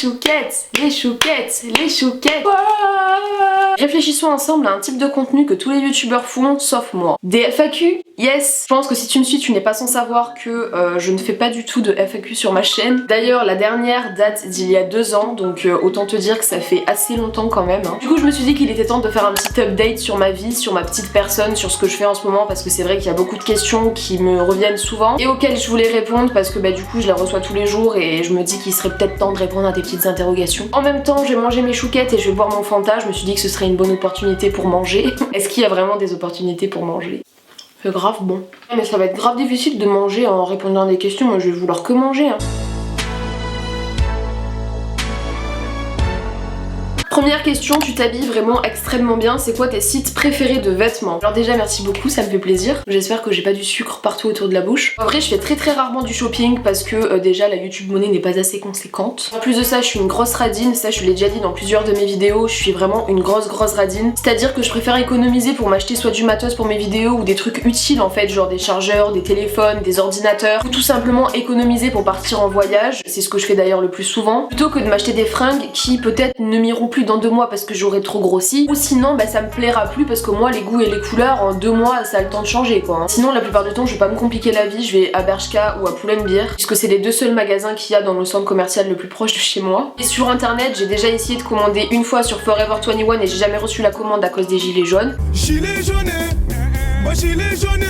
Chouquettes, les chouquettes, les chouquettes. Réfléchissons ensemble à un type de contenu que tous les youtubeurs font, sauf moi. Des FAQ? Yes. Je pense que si tu me suis, tu n'es pas sans savoir que je ne fais pas du tout de FAQ sur ma chaîne. D'ailleurs, la dernière date d'il y a 2 ans, donc autant te dire que ça fait assez longtemps quand même. Du coup, je me suis dit qu'il était temps de faire un petit update sur ma vie, sur ma petite personne, sur ce que je fais en ce moment, parce que c'est vrai qu'il y a beaucoup de questions qui me reviennent souvent et auxquelles je voulais répondre parce que du coup, je les reçois tous les jours et je me dis qu'il serait peut-être temps de répondre à des petites interrogations. En même temps, j'ai mangé mes chouquettes et je vais boire mon Fanta. Je me suis dit que ce serait une bonne opportunité pour manger. Est-ce qu'il y a vraiment des opportunités pour manger? C'est grave bon. Mais ça va être grave difficile de manger en répondant à des questions. Moi, je vais vouloir que manger. Première question, tu t'habilles vraiment extrêmement bien, c'est quoi tes sites préférés de vêtements? Alors déjà merci beaucoup, ça me fait plaisir, j'espère que j'ai pas du sucre partout autour de la bouche. En vrai je fais très rarement du shopping parce que déjà la YouTube monnaie n'est pas assez conséquente. En plus de ça je suis une grosse radine, ça je l'ai déjà dit dans plusieurs de mes vidéos, je suis vraiment une grosse radine. C'est à dire que je préfère économiser pour m'acheter soit du matos pour mes vidéos ou des trucs utiles en fait, genre des chargeurs, des téléphones, des ordinateurs, ou tout simplement économiser pour partir en voyage, c'est ce que je fais d'ailleurs le plus souvent, plutôt que de m'acheter des fringues qui peut-être ne m'iront plus dans 2 mois parce que j'aurais trop grossi, ou sinon ça me plaira plus parce que moi les goûts et les couleurs en 2 mois ça a le temps de changer quoi. Sinon la plupart du temps je vais pas me compliquer la vie, je vais à Bershka ou à Pull&Bear puisque c'est les 2 seuls magasins qu'il y a dans le centre commercial le plus proche de chez moi. Et sur internet j'ai déjà essayé de commander une fois sur Forever 21 et j'ai jamais reçu la commande à cause des gilets jaunes. Gilets jaunes, gilets jaunes,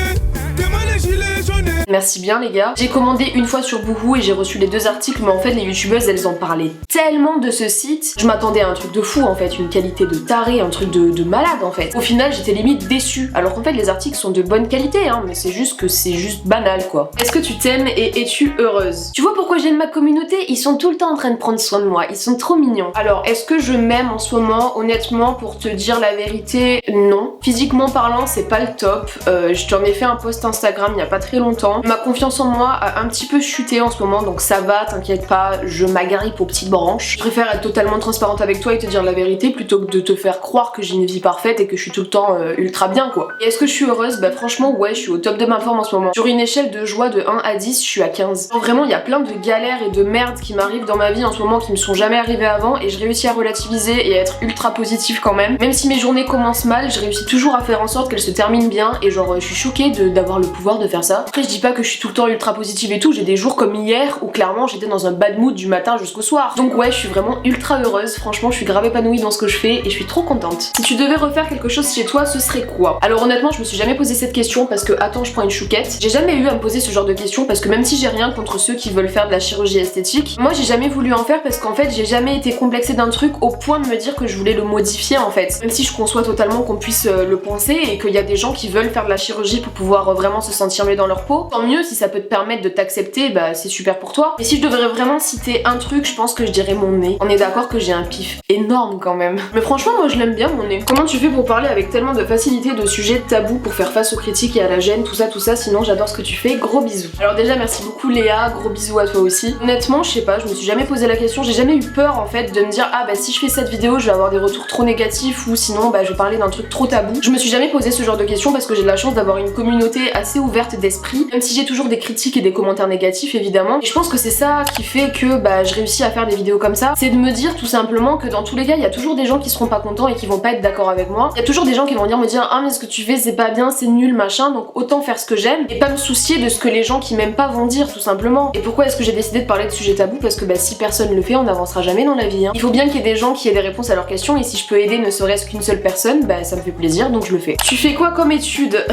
les gilets jaunes. Merci bien les gars. J'ai commandé une fois sur Boohoo et j'ai reçu les 2 articles, mais en fait les youtubeuses elles en parlaient tellement de ce site. Je m'attendais à un truc de fou en fait, une qualité de taré, un truc de malade en fait. Au final j'étais limite déçue. Alors qu'en fait les articles sont de bonne qualité hein, mais c'est juste que c'est juste banal quoi. Est-ce que tu t'aimes et es-tu heureuse? Tu vois pourquoi j'aime ma communauté? Ils sont tout le temps en train de prendre soin de moi, ils sont trop mignons. Alors est-ce que je m'aime en ce moment? Honnêtement pour te dire la vérité, non. Physiquement parlant c'est pas le top. Je t'en ai fait un post Instagram il y a pas très longtemps. Ma confiance en moi a un petit peu chuté en ce moment donc ça va, t'inquiète pas, je m'agrippe aux petites branches. Je préfère être totalement transparente avec toi et te dire la vérité plutôt que de te faire croire que j'ai une vie parfaite et que je suis tout le temps ultra bien quoi. Et est-ce que je suis heureuse? Bah franchement ouais, je suis au top de ma forme en ce moment. Sur une échelle de joie de 1 à 10, je suis à 15. Donc, vraiment il y a plein de galères et de merdes qui m'arrivent dans ma vie en ce moment qui me sont jamais arrivées avant et je réussis à relativiser et à être ultra positive quand même. Même si mes journées commencent mal, je réussis toujours à faire en sorte qu'elles se terminent bien et genre je suis choquée d'avoir le pouvoir de faire ça. Après je dis pas que je suis tout le temps ultra positive et tout, j'ai des jours comme hier où clairement j'étais dans un bad mood du matin jusqu'au soir. Donc ouais, je suis vraiment ultra heureuse, franchement je suis grave épanouie dans ce que je fais et je suis trop contente. Si tu devais refaire quelque chose chez toi, ce serait quoi? Alors honnêtement je me suis jamais posé cette question parce que attends je prends une chouquette. J'ai jamais eu à me poser ce genre de questions parce que même si j'ai rien contre ceux qui veulent faire de la chirurgie esthétique, moi j'ai jamais voulu en faire parce qu'en fait j'ai jamais été complexée d'un truc au point de me dire que je voulais le modifier en fait. Même si je conçois totalement qu'on puisse le penser et qu'il y a des gens qui veulent faire de la chirurgie pour pouvoir vraiment se sentir mieux dans leur peau, tant mieux si ça peut te permettre de t'accepter, bah c'est super pour toi. Mais si je devrais vraiment citer un truc, je pense que je dirais mon nez. On est d'accord que j'ai un pif énorme quand même. Mais franchement moi je l'aime bien mon nez. Comment tu fais pour parler avec tellement de facilité de sujets tabous pour faire face aux critiques et à la gêne, tout ça, sinon j'adore ce que tu fais, gros bisous. Alors déjà merci beaucoup Léa, gros bisous à toi aussi. Honnêtement je sais pas, je me suis jamais posé la question, j'ai jamais eu peur en fait de me dire ah bah si je fais cette vidéo je vais avoir des retours trop négatifs ou sinon bah je vais parler d'un truc trop tabou. Je me suis jamais posé ce genre de questions parce que j'ai de la chance d'avoir une communauté assez ouverte d'esprit, même si j'ai toujours des critiques et des commentaires négatifs évidemment. Et je pense que c'est ça qui fait que bah je réussis à faire des vidéos comme ça, c'est de me dire tout simplement que dans tous les cas il y a toujours des gens qui seront pas contents et qui vont pas être d'accord avec moi. Il y a toujours des gens qui vont venir me dire ah mais ce que tu fais c'est pas bien, c'est nul machin, donc autant faire ce que j'aime et pas me soucier de ce que les gens qui m'aiment pas vont dire tout simplement. Et pourquoi est-ce que j'ai décidé de parler de sujets tabous? Parce que bah si personne le fait on n'avancera jamais dans la vie hein. Il faut bien qu'il y ait des gens qui aient des réponses à leurs questions et si je peux aider ne serait-ce qu'une seule personne, bah ça me fait plaisir donc je le fais. Tu fais quoi comme étude?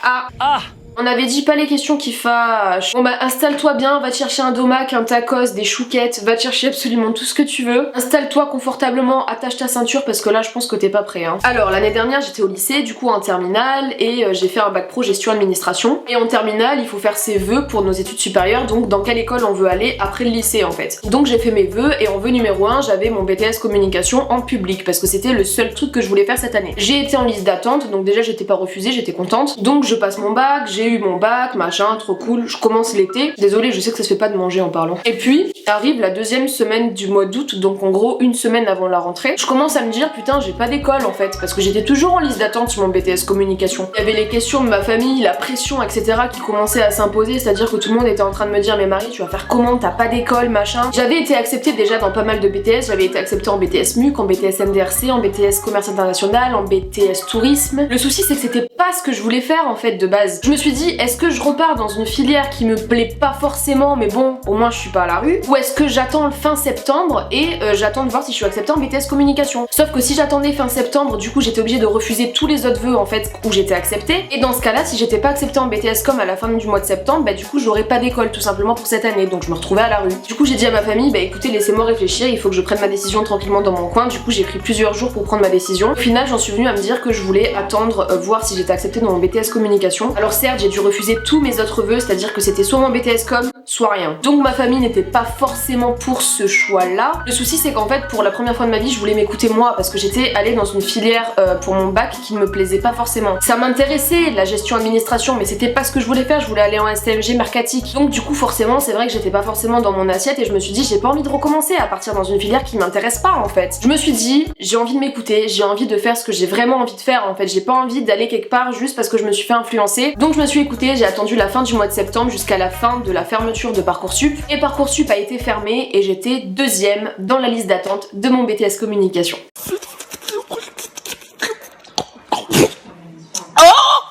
Ah on avait dit pas les questions qui fâchent. Bon bah installe-toi bien, va te chercher un domac, un tacos, des chouquettes, va te chercher absolument tout ce que tu veux. Installe-toi confortablement, attache ta ceinture parce que là je pense que t'es pas prêt hein. Alors l'année dernière j'étais au lycée, du coup en terminale et j'ai fait un bac pro gestion administration. Et en terminale il faut faire ses vœux pour nos études supérieures, donc dans quelle école on veut aller après le lycée en fait. Donc j'ai fait mes vœux et en vœu numéro 1 j'avais mon BTS communication en public parce que c'était le seul truc que je voulais faire cette année. J'ai été en liste d'attente donc déjà j'étais pas refusée, j'étais contente. Donc je passe mon bac, j'ai j'ai eu mon bac, machin, trop cool, je commence l'été. Désolée, je sais que ça se fait pas de manger en parlant. Et puis, arrive la deuxième semaine du mois d'août, donc en gros une semaine avant la rentrée. Je commence à me dire, putain, j'ai pas d'école en fait, parce que j'étais toujours en liste d'attente sur mon BTS communication. Il y avait les questions de ma famille, la pression, etc. qui commençait à s'imposer, c'est-à-dire que tout le monde était en train de me dire, mais Marie, tu vas faire comment, t'as pas d'école, machin. J'avais été acceptée déjà dans pas mal de BTS, j'avais été acceptée en BTS MUC, en BTS MDRC, en BTS commerce international, en BTS tourisme. Le souci c'est que c'était pas ce que je voulais faire en fait de base. Je me suis dit, est-ce que je repars dans une filière qui me plaît pas forcément, mais bon, au moins je suis pas à la rue, ou est-ce que j'attends le fin septembre et j'attends de voir si je suis acceptée en BTS communication. Sauf que si j'attendais fin septembre, du coup j'étais obligée de refuser tous les autres vœux en fait où j'étais acceptée, et dans ce cas-là, si j'étais pas acceptée en BTS com à la fin du mois de septembre, bah du coup j'aurais pas d'école tout simplement pour cette année, donc je me retrouvais à la rue. Du coup j'ai dit à ma famille, bah écoutez, laissez-moi réfléchir, il faut que je prenne ma décision tranquillement dans mon coin. Du coup j'ai pris plusieurs jours pour prendre ma décision. Au final j'en suis venue à me dire que je voulais attendre voir si j'étais acceptée dans mon BTS communication. Alors certes j'ai dû refuser tous mes autres vœux, c'est-à-dire que c'était soit mon BTS com, soit rien. Donc ma famille n'était pas forcément pour ce choix-là. Le souci c'est qu'en fait pour la première fois de ma vie je voulais m'écouter moi, parce que j'étais allée dans une filière pour mon bac qui ne me plaisait pas forcément. Ça m'intéressait la gestion administration, mais c'était pas ce que je voulais faire, je voulais aller en STMG mercatique. Donc du coup forcément c'est vrai que j'étais pas forcément dans mon assiette, et je me suis dit j'ai pas envie de recommencer à partir dans une filière qui m'intéresse pas en fait. Je me suis dit j'ai envie de m'écouter, j'ai envie de faire ce que j'ai vraiment envie de faire en fait, j'ai pas envie d'aller quelque part juste parce que je me suis fait influencer. Donc je me suis écoutée, j'ai attendu la fin du mois de septembre jusqu'à la fin de la fermeture de Parcoursup, et Parcoursup a été fermé et j'étais deuxième dans la liste d'attente de mon BTS communication.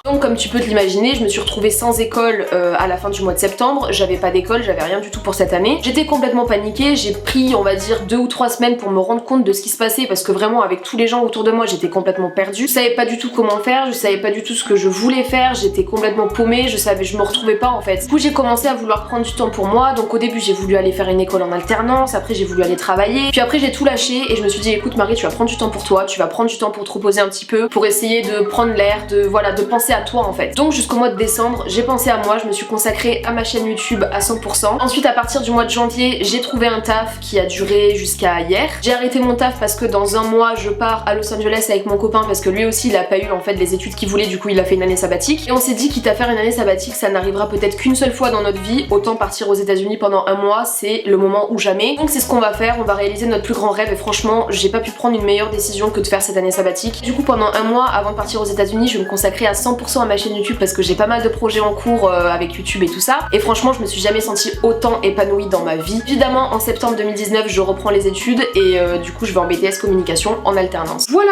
Donc comme tu peux te l'imaginer, je me suis retrouvée sans école à la fin du mois de septembre. J'avais pas d'école, j'avais rien du tout pour cette année. J'étais complètement paniquée, j'ai pris on va dire 2 ou 3 semaines pour me rendre compte de ce qui se passait, parce que vraiment avec tous les gens autour de moi j'étais complètement perdue. Je savais pas du tout comment faire, je savais pas du tout ce que je voulais faire, j'étais complètement paumée, je me retrouvais pas en fait. Du coup j'ai commencé à vouloir prendre du temps pour moi, donc au début j'ai voulu aller faire une école en alternance, après j'ai voulu aller travailler, puis après j'ai tout lâché et je me suis dit écoute Marie, tu vas prendre du temps pour toi, tu vas prendre du temps pour te reposer un petit peu, pour essayer de prendre l'air, de penser à toi en fait. Donc jusqu'au mois de décembre, j'ai pensé à moi, je me suis consacrée à ma chaîne YouTube à 100%. Ensuite à partir du mois de janvier, j'ai trouvé un taf qui a duré jusqu'à hier. J'ai arrêté mon taf parce que dans un mois je pars à Los Angeles avec mon copain, parce que lui aussi il a pas eu en fait les études qu'il voulait, du coup il a fait une année sabbatique. Et on s'est dit quitte à faire une année sabbatique, ça n'arrivera peut-être qu'une seule fois dans notre vie, autant partir aux États-Unis pendant un mois, c'est le moment ou jamais. Donc c'est ce qu'on va faire, on va réaliser notre plus grand rêve, et franchement j'ai pas pu prendre une meilleure décision que de faire cette année sabbatique. Du coup pendant un mois avant de partir aux États-Unis, je vais me consacrer à 100% à ma chaîne YouTube parce que j'ai pas mal de projets en cours avec YouTube et tout ça, et franchement je me suis jamais sentie autant épanouie dans ma vie. Évidemment en septembre 2019 je reprends les études et du coup je vais en BTS communication en alternance. Voilà.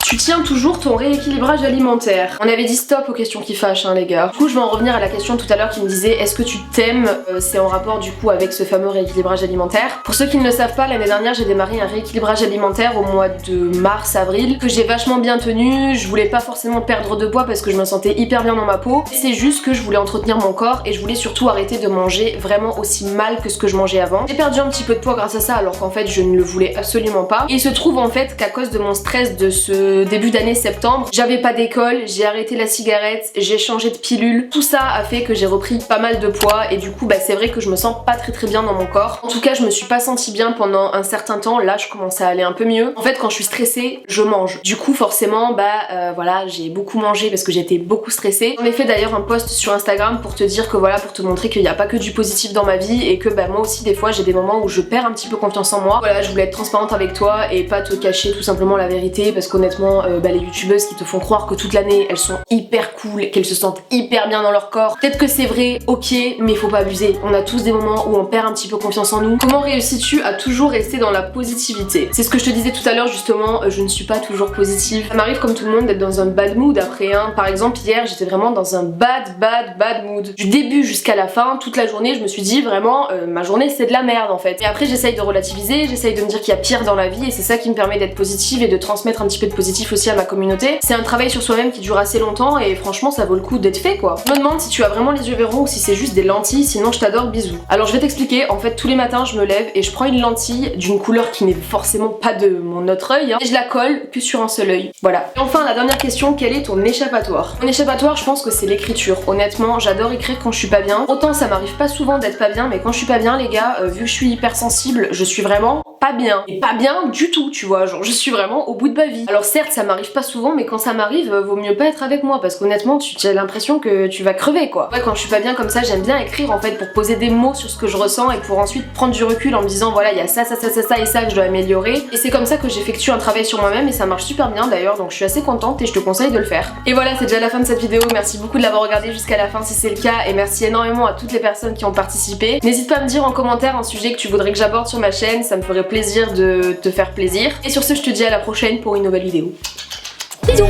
Tu tiens toujours ton rééquilibrage alimentaire. On avait dit stop aux questions qui fâchent les gars. Du coup je vais en revenir à la question tout à l'heure qui me disait est-ce que tu t'aimes, c'est en rapport du coup avec ce fameux rééquilibrage alimentaire. Pour ceux qui ne le savent pas, l'année dernière j'ai démarré un rééquilibrage alimentaire au mois de mars-avril que j'ai vachement bien tenu. Je voulais pas forcément perdre de poids parce que je me sentais hyper bien dans ma peau, c'est juste que je voulais entretenir mon corps et je voulais surtout arrêter de manger vraiment aussi mal que ce que je mangeais avant. J'ai perdu un petit peu de poids grâce à ça alors qu'en fait je ne le voulais absolument pas, et il se trouve en fait qu'à cause de mon stress de ce début d'année septembre, j'avais pas d'école, j'ai arrêté la cigarette, j'ai changé de pilule, tout ça a fait que j'ai repris pas mal de poids, et du coup c'est vrai que je me sens pas très bien dans mon corps. En tout cas je me suis pas sentie bien pendant un certain temps, là je commence à aller un peu mieux. En fait quand je suis stressée je mange, du coup forcément voilà j'ai beaucoup mangé parce que j'étais beaucoup stressée. J'en ai fait d'ailleurs un post sur Instagram pour te dire que voilà, pour te montrer qu'il n'y a pas que du positif dans ma vie, et que moi aussi des fois j'ai des moments où je perds un petit peu confiance en moi. Voilà, je voulais être transparente avec toi et pas te cacher tout simplement la vérité, parce qu'honnêtement les youtubeuses qui te font croire que toute l'année elles sont hyper cool, qu'elles se sentent hyper bien dans leur corps, peut-être que c'est vrai, ok, mais faut pas abuser. On a tous des moments où on perd un petit peu confiance en nous. Comment réussis-tu à toujours rester dans la positivité? C'est ce que je te disais tout à l'heure justement, je ne suis pas toujours positive. Ça m'arrive comme tout le monde d'être dans un bad mood après. Par exemple hier j'étais vraiment dans un bad mood. Du début jusqu'à la fin, toute la journée, je me suis dit vraiment ma journée c'est de la merde en fait. Et après j'essaye de relativiser, j'essaye de me dire qu'il y a pire dans la vie, et c'est ça qui me permet d'être positive et de transmettre un petit peu de positif aussi à ma communauté. C'est un travail sur soi-même qui dure assez longtemps et franchement ça vaut le coup d'être fait quoi. Je me demande si tu as vraiment les yeux verrons ou si c'est juste des lentilles, sinon je t'adore, bisous. Alors je vais t'expliquer, en fait tous les matins je me lève et je prends une lentille d'une couleur qui n'est forcément pas de mon autre œil et je la colle que sur un seul œil. Voilà. Et enfin la dernière question, quel est ton échappatoire? Mon échappatoire je pense que c'est l'écriture. Honnêtement j'adore écrire quand je suis pas bien. Autant ça m'arrive pas souvent d'être pas bien, mais quand je suis pas bien les gars, vu que je suis hypersensible, je suis vraiment pas bien. Et pas bien du tout, tu vois, genre je suis vraiment au bout de ma vie. Alors certes ça m'arrive pas souvent, mais quand ça m'arrive, vaut mieux pas être avec moi parce qu'honnêtement tu as l'impression que tu vas crever quoi. Ouais, quand je suis pas bien comme ça, j'aime bien écrire en fait pour poser des mots sur ce que je ressens et pour ensuite prendre du recul en me disant voilà il y a ça et ça que je dois améliorer. Et c'est comme ça que j'effectue un travail sur moi-même et ça marche super bien d'ailleurs, donc je suis assez contente et je te conseille de le faire. Et voilà, c'est déjà la fin de cette vidéo. Merci beaucoup de l'avoir regardée jusqu'à la fin si c'est le cas, et merci énormément à toutes les personnes qui ont participé. N'hésite pas à me dire en commentaire un sujet que tu voudrais que j'aborde sur ma chaîne, ça me ferait plaisir de te faire plaisir. Et sur ce, je te dis à la prochaine pour une nouvelle vidéo. Bisous.